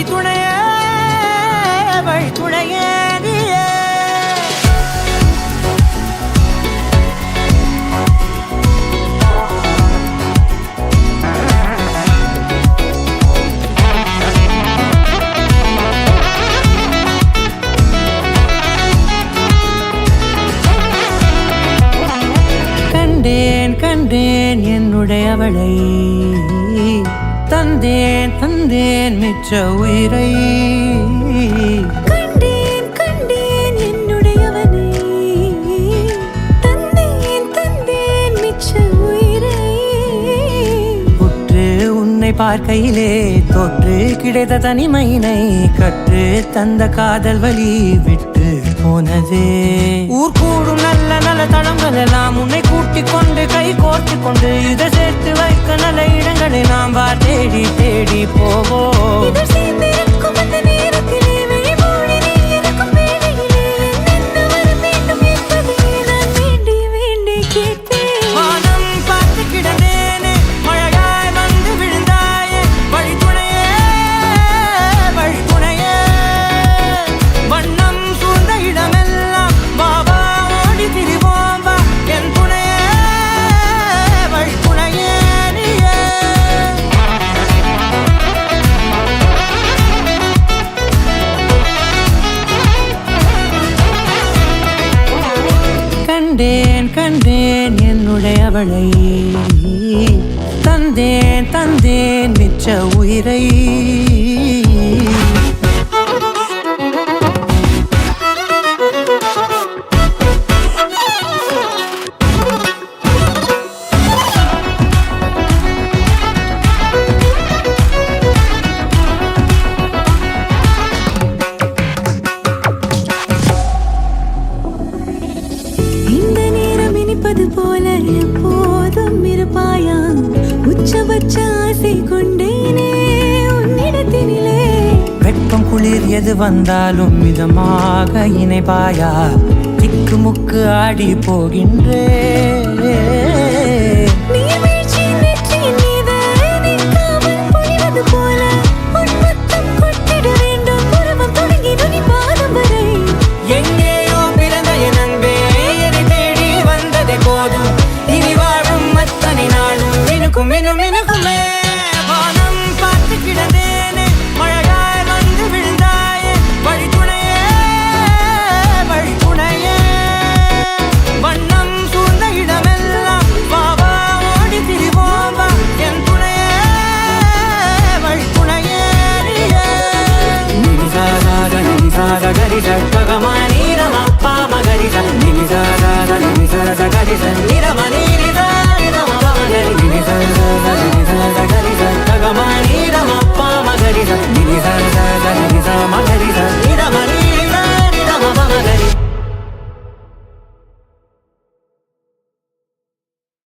வழித்துணையே வழித்துணையே நீயே. கண்டேன் கண்டேன் என்னுடையவளை, தந்தேன் தந்தேன் மிச்ச உயிரை. கண்டேன் கண்டேன் என்னுடையவனை, தந்தேன் தந்தேன் மிச்ச உயிரை. உற்று உன்னை பார்க்கையிலே தோற்று கிடைத்த தனிமையினை கற்று தந்த காதல் வழி விட்டு போனதே. ஊர் கூடும் நல்ல நல்ல தளங்கள் எல்லாம் உன்னை கூட்டிக் கொண்டு கை கோர்த்து கொண்டு இதை சேர்த்து வைக்க நல்ல இடங்களை நாம் தேடி தேடி போவோம். இதழ் சேர்ந்திருக்கும் அந்த நேரத்திலே விழிமூடி நீ இருக்கும் வேளையிலே என்ன வர வேண்டும் என்பதை நான் வேண்டி வேண்டி கேட்பேன். வானம் பார்த்து கிடந்தேனே, மழையாய் வந்து விழுந்தாயே, வழித்துணையே வழித்துணையே. வண்ணம் சூழ்ந்த இடமெல்லாம் பாபா ஓடி திரிவோம் வா, என் துணையே வழித்துணையே நீயே. கண்டேன் கண்டேன் என்னுடையவளை, தந்தேன் தந்தேன் மிச்ச உயிரை. இந்த நேரம் இனிப்பது போல எப்போதும் இருப்பாயா, உச்சபட்ச ஆசை கொண்டேனே உன்னிடத்தினிலே. வெப்பம் குளிர் எது வந்தாலும் மிதமாக இணைப்பாயா, திக்கு முக்கு ஆடி போகின்றே.